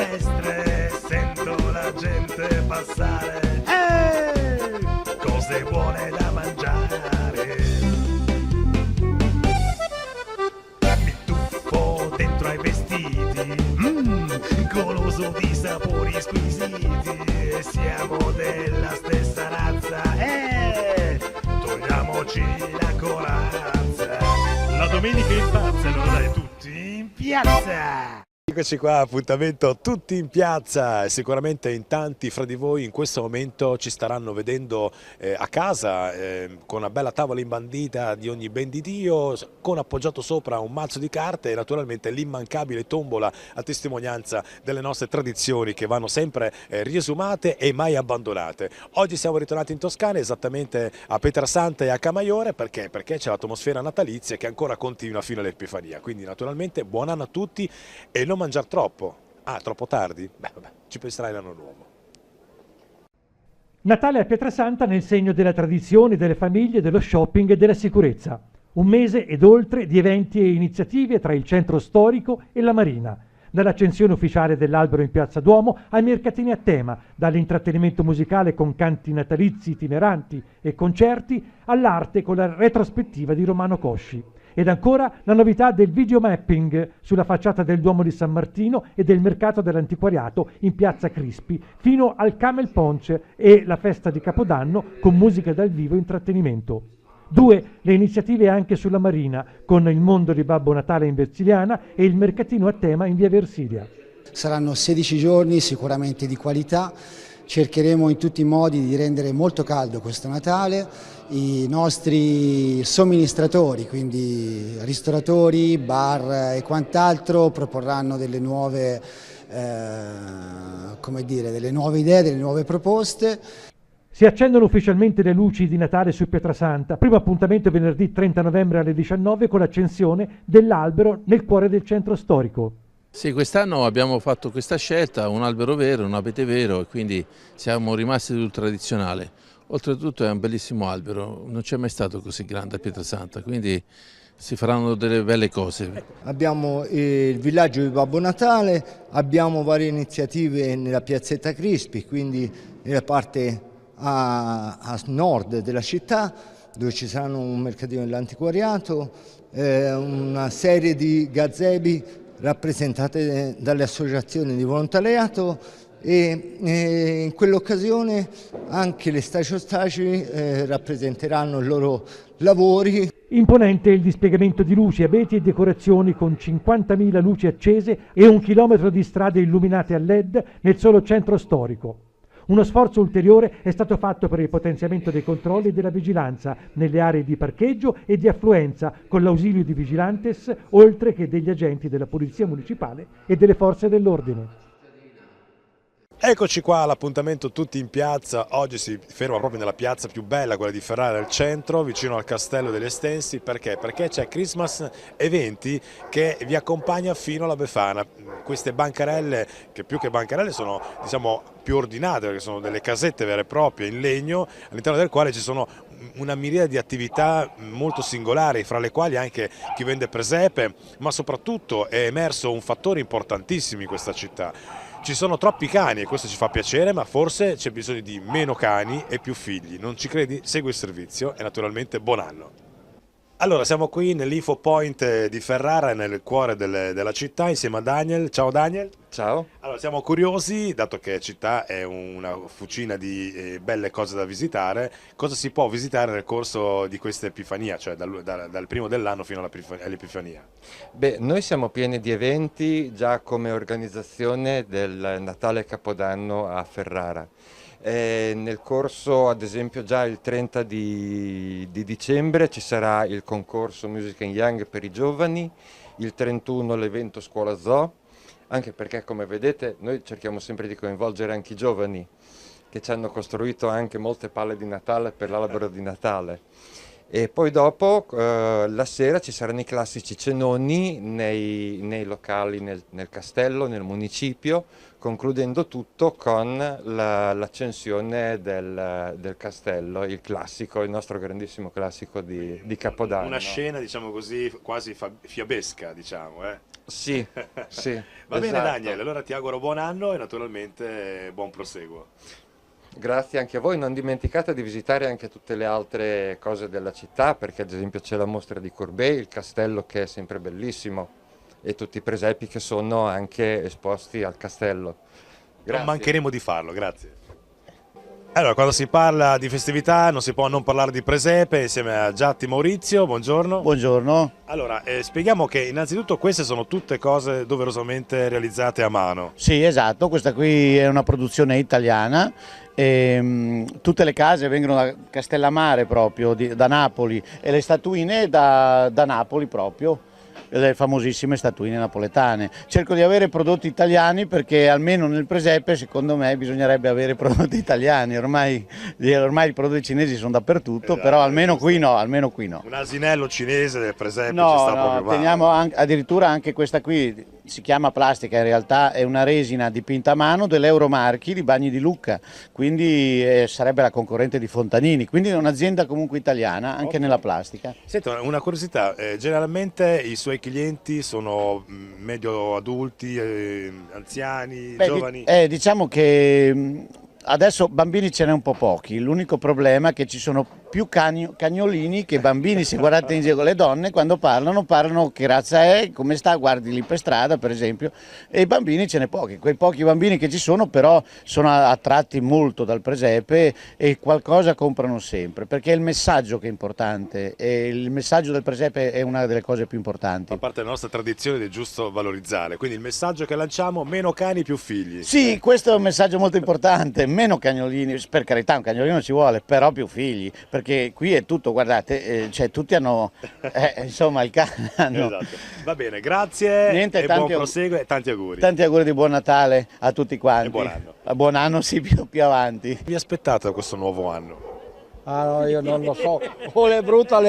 finestre sento la gente passare, cose buone da mangiare. Mi tuffo dentro ai vestiti, goloso di sapori squisiti. Siamo della stessa razza, togliamoci la corazza. La domenica impazzano, dai, tutti in piazza. Eccoci qua, appuntamento tutti in piazza. Sicuramente in tanti fra di voi in questo momento ci staranno vedendo a casa con una bella tavola imbandita di ogni ben di Dio, con appoggiato sopra un mazzo di carte e naturalmente l'immancabile tombola a testimonianza delle nostre tradizioni che vanno sempre riesumate e mai abbandonate. Oggi siamo ritornati in Toscana, esattamente a Pietrasanta e a Camaiore, perché c'è l'atmosfera natalizia che ancora continua fino all'Epifania. Quindi naturalmente buon anno a tutti e non mangiare troppo. Ah, troppo tardi? Beh, vabbè, ci penserai l'anno nuovo. Natale a Pietrasanta nel segno della tradizione, delle famiglie, dello shopping e della sicurezza. Un mese ed oltre di eventi e iniziative tra il centro storico e la marina. Dall'accensione ufficiale dell'albero in Piazza Duomo ai mercatini a tema, dall'intrattenimento musicale con canti natalizi itineranti e concerti, all'arte con la retrospettiva di Romano Cosci. Ed ancora la novità del videomapping sulla facciata del Duomo di San Martino e del mercato dell'antiquariato in Piazza Crispi, fino al Camel Punch e la festa di Capodanno con musica dal vivo e intrattenimento. 2. Le iniziative anche sulla Marina, con il mondo di Babbo Natale in Versiliana e il mercatino a tema in via Versilia. Saranno 16 giorni sicuramente di qualità. Cercheremo in tutti i modi di rendere molto caldo questo Natale. I nostri somministratori, quindi ristoratori, bar e quant'altro, proporranno delle nuove idee, delle nuove proposte. Si accendono ufficialmente le luci di Natale su Pietrasanta, primo appuntamento venerdì 30 novembre alle 19 con l'accensione dell'albero nel cuore del centro storico. Sì, quest'anno abbiamo fatto questa scelta, un albero vero, un abete vero e quindi siamo rimasti sul tradizionale. Oltretutto è un bellissimo albero, non c'è mai stato così grande a Pietrasanta, quindi si faranno delle belle cose. Abbiamo il villaggio di Babbo Natale, abbiamo varie iniziative nella piazzetta Crispi, quindi nella parte a nord della città, dove ci saranno un mercatino dell'antiquariato, una serie di gazebi rappresentate dalle associazioni di volontariato e in quell'occasione anche le Staci rappresenteranno i loro lavori. Imponente il dispiegamento di luci, abeti e decorazioni con 50.000 luci accese e 1 chilometro di strade illuminate a LED nel solo centro storico. Uno sforzo ulteriore è stato fatto per il potenziamento dei controlli e della vigilanza nelle aree di parcheggio e di affluenza con l'ausilio di vigilantes, oltre che degli agenti della Polizia Municipale e delle Forze dell'Ordine. Eccoci qua all'appuntamento tutti in piazza. Oggi si ferma proprio nella piazza più bella, quella di Ferrara al centro, vicino al Castello degli Estensi. Perché? Perché c'è Christmas Eventi che vi accompagna fino alla Befana. Queste bancarelle, che più che bancarelle sono più ordinate, perché sono delle casette vere e proprie in legno, all'interno del quale ci sono una miriade di attività molto singolari, fra le quali anche chi vende presepe, ma soprattutto è emerso un fattore importantissimo in questa città. Ci sono troppi cani e questo ci fa piacere, ma forse c'è bisogno di meno cani e più figli. Non ci credi? Segui il servizio e naturalmente buon anno. Allora, siamo qui nell'Info Point di Ferrara, nel cuore della città, insieme a Daniel. Ciao Daniel. Ciao. Allora, siamo curiosi, dato che città è una fucina di belle cose da visitare, cosa si può visitare nel corso di questa Epifania, cioè dal primo dell'anno fino all'Epifania? Beh, noi siamo pieni di eventi già come organizzazione del Natale Capodanno a Ferrara. Nel corso, ad esempio, già il 30 di dicembre ci sarà il concorso Music and Young per i giovani, il 31 l'evento Scuola Zoo, anche perché, come vedete, noi cerchiamo sempre di coinvolgere anche i giovani che ci hanno costruito anche molte palle di Natale per l'albero di Natale. E poi dopo, la sera, ci saranno i classici cenoni nei locali, nel castello, nel municipio, concludendo tutto con l'accensione del castello, il classico, il nostro grandissimo classico di Capodanno. Una scena, diciamo così, quasi fiabesca, diciamo. Sì, sì. Va bene esatto. Daniel, allora ti auguro buon anno e naturalmente buon proseguo. Grazie anche a voi, non dimenticate di visitare anche tutte le altre cose della città, perché ad esempio c'è la mostra di Courbet, il castello che è sempre bellissimo e tutti i presepi che sono anche esposti al castello. Non Grazie. mancheremo di farlo, grazie. Allora, quando si parla di festività non si può non parlare di presepe, insieme a Giatti Maurizio, buongiorno. Buongiorno. Allora, spieghiamo che innanzitutto queste sono tutte cose doverosamente realizzate a mano. Sì, esatto, questa qui è una produzione italiana. Tutte le case vengono da Castellammare proprio, da Napoli, e le statuine da Napoli proprio. Le famosissime statuine napoletane. Cerco di avere prodotti italiani perché almeno nel presepe secondo me bisognerebbe avere prodotti italiani, ormai i prodotti cinesi sono dappertutto, Esatto, però almeno qui no, almeno qui no. Un asinello cinese del presepe ci No, sta no, proprio male. teniamo addirittura anche questa qui, si chiama plastica, in realtà è una resina dipinta a mano dell'Euromarchi di Bagni di Lucca, quindi sarebbe la concorrente di Fontanini, quindi è un'azienda comunque italiana anche nella plastica. Senta, una curiosità, generalmente i suoi clienti sono medio adulti, anziani, Beh, giovani? Diciamo che adesso bambini ce n'è un po' pochi, l'unico problema è che ci sono più cagnolini che bambini. Se guardate in giro le donne quando parlano che razza è, come sta, guardi lì per strada per esempio, e i bambini ce n'è pochi, quei pochi bambini che ci sono però sono attratti molto dal presepe e qualcosa comprano sempre, perché è il messaggio che è importante e il messaggio del presepe è una delle cose più importanti. Fa parte della nostra tradizione ed è giusto valorizzare, quindi il messaggio che lanciamo: meno cani, più figli. Sì, questo è un messaggio molto importante, meno cagnolini, per carità un cagnolino ci vuole, però più figli, perché qui è tutto, guardate, cioè tutti hanno, insomma il cane hanno... Esatto. Va bene, grazie. Niente, e buon proseguo e tanti auguri. Tanti auguri di buon Natale a tutti quanti. E buon anno. A buon anno sì, più avanti. Vi aspettate da questo nuovo anno? Ah no, io non lo so, o l'è brutta,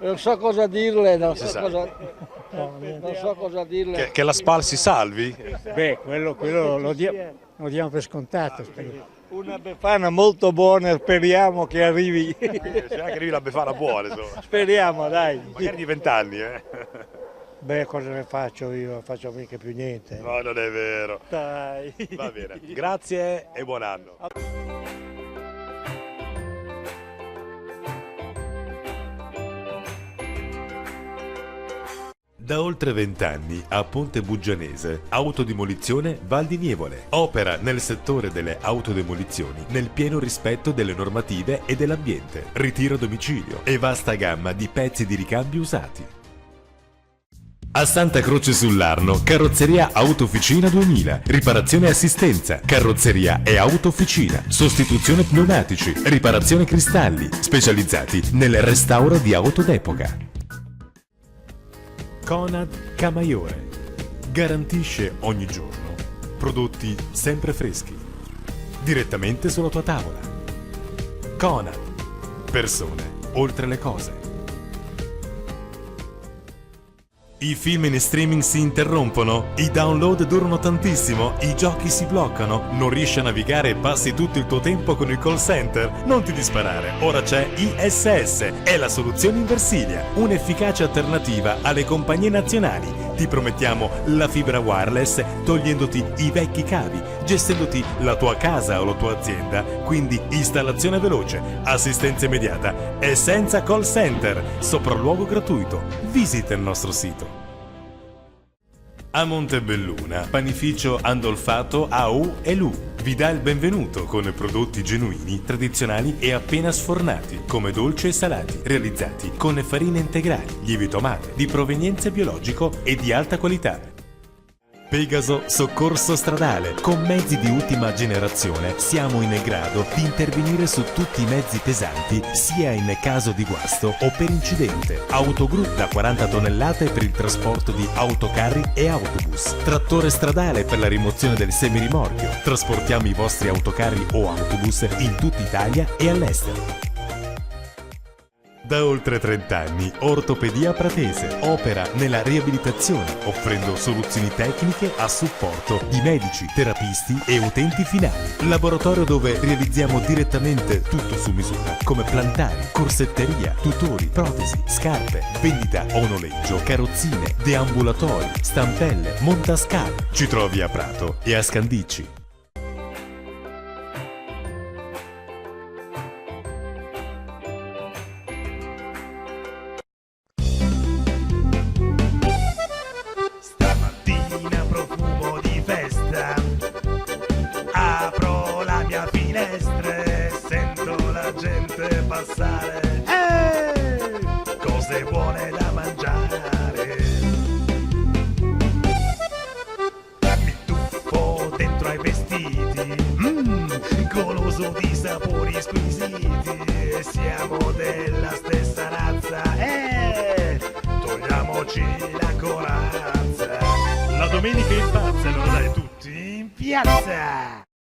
non so cosa dirle, non so cosa dirle. Che la SPAL si salvi? Beh, quello lo diamo per scontato. Una Befana molto buona, speriamo che arrivi. C'è anche arrivi la Befana buona, insomma. Speriamo, dai. Magari di 20 anni, Beh, cosa ne faccio io? Non faccio mica più niente. No, non è vero. Dai. Va bene, grazie e buon anno. Da oltre 20 anni a Ponte Buggianese, Autodemolizione Val di Nievole. Opera nel settore delle autodemolizioni nel pieno rispetto delle normative e dell'ambiente. Ritiro a domicilio e vasta gamma di pezzi di ricambio usati. A Santa Croce sull'Arno, Carrozzeria Autofficina 2000, riparazione e assistenza, carrozzeria e autofficina, sostituzione pneumatici, riparazione cristalli, specializzati nel restauro di auto d'epoca. Conad Camaiore garantisce ogni giorno prodotti sempre freschi, direttamente sulla tua tavola. Conad, persone oltre le cose. I film in streaming si interrompono, i download durano tantissimo, i giochi si bloccano, non riesci a navigare e passi tutto il tuo tempo con il call center? Non ti disperare, ora c'è ISS, è la soluzione in Versilia, un'efficace alternativa alle compagnie nazionali. Ti promettiamo la fibra wireless togliendoti i vecchi cavi, gestendoti la tua casa o la tua azienda, quindi installazione veloce, assistenza immediata e senza call center, sopralluogo gratuito. Visita il nostro sito. A Montebelluna, panificio Andolfato AU e LU vi dà il benvenuto con prodotti genuini, tradizionali e appena sfornati, come dolci e salati, realizzati con farine integrali, lievito madre, di provenienza biologico e di alta qualità. Pegaso Soccorso Stradale. Con mezzi di ultima generazione siamo in grado di intervenire su tutti i mezzi pesanti, sia in caso di guasto o per incidente. Autogru da 40 tonnellate per il trasporto di autocarri e autobus. Trattore stradale per la rimozione del semirimorchio. Trasportiamo i vostri autocarri o autobus in tutta Italia e all'estero. Da oltre 30 anni Ortopedia Pratese opera nella riabilitazione, offrendo soluzioni tecniche a supporto di medici, terapisti e utenti finali. Laboratorio dove realizziamo direttamente tutto su misura, come plantari, corsetteria, tutori, protesi, scarpe, vendita o noleggio, carrozzine, deambulatori, stampelle, montascale. Ci trovi a Prato e a Scandicci. Stamattina profumo di festa, apro la mia finestra e sento la gente passare. Cose buone da mangiare, mi tuffo dentro ai vestiti, goloso di sapori squisiti. Siamo della stessa razza, togliamoci la corazza. La domenica impazza, allora dai tutti in piazza.